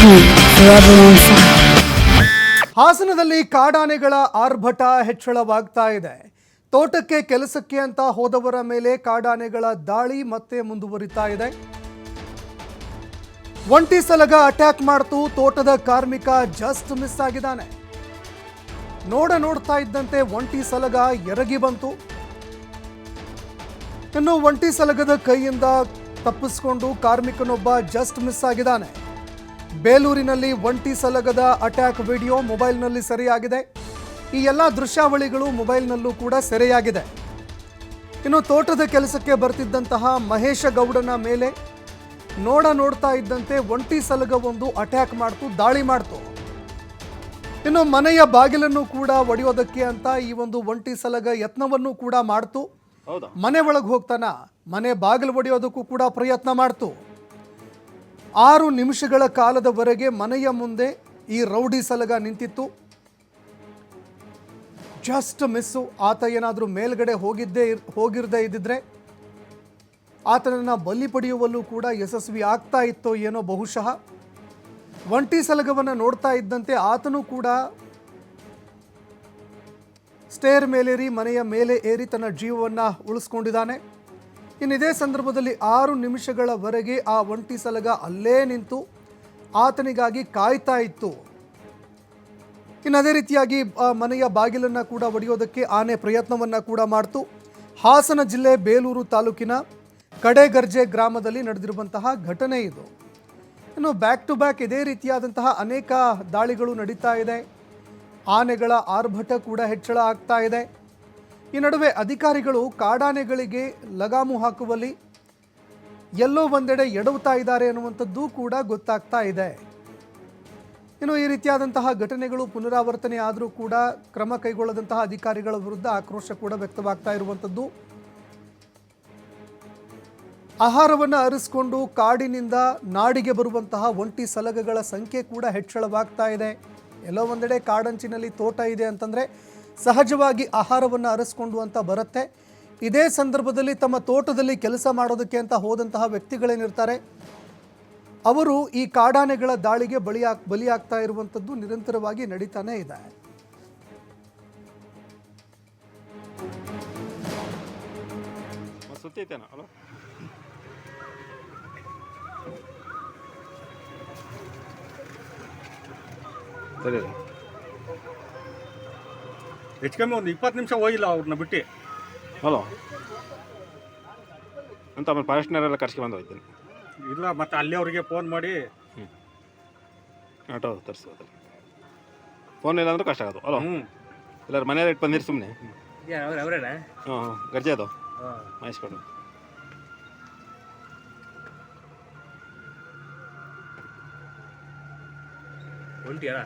TV, forever on fire. ಹಾಸನದಲ್ಲಿ ಕಾಡಾನೆಗಳ ಆರ್ಭಟ ಹೆಚ್ಚಳವಾಗ್ತಾ ಇದೆ. ತೋಟಕ್ಕೆ ಕೆಲಸಕ್ಕೆ ಅಂತ ಹೋದವರ ಮೇಲೆ ಕಾಡಾನೆಗಳ ದಾಳಿ ಮತ್ತೆ ಮುಂದುವರಿತಾ ಇದೆ. ಒಂಟಿ ಸಲಗ ಅಟ್ಯಾಕ್ ಮಾಡ್ತು ತೋಟದ ಕಾರ್ಮಿಕ ಜಸ್ಟ್ ಮಿಸ್ ಆಗಿದ್ದಾನೆ. ನೋಡ್ತಾ ಇದ್ದಂತೆ ಒಂಟಿ ಸಲಗ ಎರಗಿ ಬಂತು. ಇನ್ನು ಒಂಟಿ ಸಲಗದ ಕೈಯಿಂದ ತಪ್ಪಿಸಿಕೊಂಡು ಕಾರ್ಮಿಕನೊಬ್ಬ ಜಸ್ಟ್ ಮಿಸ್ ಆಗಿದ್ದಾನೆ. ಬೇಲೂರಿನಲ್ಲಿ ಒಂಟಿ ಸಲಗದ ಅಟ್ಯಾಕ್ ವಿಡಿಯೋ ಮೊಬೈಲ್ನಲ್ಲಿ ಸೆರೆಯಾಗಿದೆ. ಈ ಎಲ್ಲ ದೃಶ್ಯಾವಳಿಗಳು ಮೊಬೈಲ್ನಲ್ಲೂ ಕೂಡ ಸೆರೆಯಾಗಿದೆ. ಇನ್ನು ತೋಟದ ಕೆಲಸಕ್ಕೆ ಬರ್ತಿದ್ದಂತಹ ಮಹೇಶ ಗೌಡನ ಮೇಲೆ ನೋಡ್ತಾ ಇದ್ದಂತೆ ಒಂಟಿ ಸಲಗವೊಂದು ಅಟ್ಯಾಕ್ ಮಾಡ್ತು, ದಾಳಿ ಮಾಡ್ತು. ಇನ್ನು ಮನೆಯ ಬಾಗಿಲನ್ನು ಕೂಡ ಒಡೆಯೋದಕ್ಕೆ ಅಂತ ಈ ಒಂದು ಒಂಟಿ ಸಲಗ ಯತ್ನವನ್ನು ಕೂಡ ಮಾಡ್ತು. ಮನೆ ಒಳಗೆ ಹೋಗ್ತಾನ ಮನೆ ಬಾಗಿಲು ಒಡೆಯೋದಕ್ಕೂ ಕೂಡ ಪ್ರಯತ್ನ ಮಾಡ್ತು. 6 ನಿಮಿಷಗಳ ಕಾಲದವರೆಗೆ ಮನೆಯ ಮುಂದೆ ಈ ರೌಡಿ ಸಲಗ ನಿಂತಿತ್ತು. Just miss. ಆತ ಏನಾದರೂ ಮೇಲ್ಗಡೆ ಹೋಗಿರದೇ ಇದ್ದಿದ್ರೆ ಆತನನ್ನು ಬಲಿ ಪಡೆಯುವಲ್ಲೂ ಕೂಡ ಯಶಸ್ವಿ ಆಗ್ತಾ ಇತ್ತೋ ಏನೋ ಬಹುಶಃ. ಒಂಟಿ ಸಲಗವನ್ನು ನೋಡ್ತಾ ಇದ್ದಂತೆ ಆತನೂ ಕೂಡ ಸ್ಟೇರ್ ಮೇಲೇರಿ ಮನೆಯ ಮೇಲೆ ಏರಿ ತನ್ನ ಜೀವವನ್ನು ಉಳಿಸ್ಕೊಂಡಿದ್ದಾನೆ. ಇನ್ನು ಇದೇ ಸಂದರ್ಭದಲ್ಲಿ 6 ನಿಮಿಷಗಳವರೆಗೆ ಆ ಒಂಟಿ ಸಲಗ ಅಲ್ಲೇ ನಿಂತು ಆತನಿಗಾಗಿ ಕಾಯ್ತಾ ಇತ್ತು. ಇನ್ನು ಅದೇ ರೀತಿಯಾಗಿ ಮನೆಯ ಬಾಗಿಲನ್ನು ಕೂಡ ಒಡೆಯೋದಕ್ಕೆ ಆನೆ ಪ್ರಯತ್ನವನ್ನು ಕೂಡ ಮಾಡ್ತು. ಹಾಸನ ಜಿಲ್ಲೆ ಬೇಲೂರು ತಾಲೂಕಿನ ಕಡೆಗರ್ಜೆ ಗ್ರಾಮದಲ್ಲಿ ನಡೆದಿರುವಂತಹ ಘಟನೆ ಇದು. ಇನ್ನು ಬ್ಯಾಕ್ ಟು ಬ್ಯಾಕ್ ಇದೇ ರೀತಿಯಾದಂತಹ ಅನೇಕ ದಾಳಿಗಳು ನಡೀತಾ ಇದೆ. ಆನೆಗಳ ಆರ್ಭಟ ಕೂಡ ಹೆಚ್ಚಳ ಆಗ್ತಾ ಇದೆ. ಈ ನಡುವೆ ಅಧಿಕಾರಿಗಳು ಕಾಡಾನೆಗಳಿಗೆ ಲಗಾಮು ಹಾಕುವಲ್ಲಿ ಎಲ್ಲೋ ಒಂದೆಡೆ ಎಡವುತ್ತಾ ಇದ್ದಾರೆ ಅನ್ನುವಂಥದ್ದು ಕೂಡ ಗೊತ್ತಾಗ್ತಾ ಇದೆ. ಇನ್ನು ಈ ರೀತಿಯಾದಂತಹ ಘಟನೆಗಳು ಪುನರಾವರ್ತನೆ ಆದರೂ ಕೂಡ ಕ್ರಮ ಕೈಗೊಳ್ಳದಂತಹ ಅಧಿಕಾರಿಗಳ ವಿರುದ್ಧ ಆಕ್ರೋಶ ಕೂಡ ವ್ಯಕ್ತವಾಗ್ತಾ ಇರುವಂಥದ್ದು. ಆಹಾರವನ್ನು ಅರಿಸಿಕೊಂಡು ಕಾಡಿನಿಂದ ನಾಡಿಗೆ ಬರುವಂತಹ ಒಂಟಿ ಸಲಗಗಳ ಸಂಖ್ಯೆ ಕೂಡ ಹೆಚ್ಚಳವಾಗ್ತಾ ಇದೆ. ಎಲ್ಲೋ ಒಂದೆಡೆ ಕಾಡಂಚಿನಲ್ಲಿ ತೋಟ ಇದೆ ಅಂತಂದರೆ ಸಹಜವಾಗಿ ಆಹಾರವನ್ನು ಅರಸ್ಕೊಂಡು ಅಂತ ಬರುತ್ತೆ. ಇದೇ ಸಂದರ್ಭದಲ್ಲಿ ತಮ್ಮ ತೋಟದಲ್ಲಿ ಕೆಲಸ ಮಾಡೋದಕ್ಕೆ ಅಂತ ಹೋದಂತಹ ವ್ಯಕ್ತಿಗಳೇನಿರ್ತಾರೆ ಅವರು ಈ ಕಾಡಾನೆಗಳ ದಾಳಿಗೆ ಬಲಿಯಾಗ್ತಾ ಇರುವಂಥದ್ದು ನಿರಂತರವಾಗಿ ನಡೀತಾನೆ ಇದೆ. ಹೆಚ್ಚು ಕಮ್ಮಿ ಒಂದು 20 ನಿಮಿಷ ಹೋಗಿಲ್ಲ ಅವ್ರನ್ನ ಬಿಟ್ಟು. ಹಲೋ ಅಂತ ಆಮೇಲೆ ಫಾರೆಸ್ಟ್ನವರೆಲ್ಲ ಕರ್ಸ್ಕೊಂಡು ಬಂದು ಹೋಗ್ತೀನಿ. ಇಲ್ಲ ಮತ್ತೆ ಅಲ್ಲಿ ಅವ್ರಿಗೆ ಫೋನ್ ಮಾಡಿ ಆಟೋ ತರಿಸೋದು. ಫೋನ್ ಇಲ್ಲ ಅಂದ್ರೆ ಕಷ್ಟ ಆಗೋದು. ಹಲೋ ಎಲ್ಲರೂ ಮನೇಲಿ ಇಟ್ಟು ಬಂದಿರಿ ಸುಮ್ಮನೆ. ಹಾಂ ಗರ್ಜೆ ಅದು ಮಾಯಿಸ್ಕೊಂಡು ಹೊಂಟಿಯಾ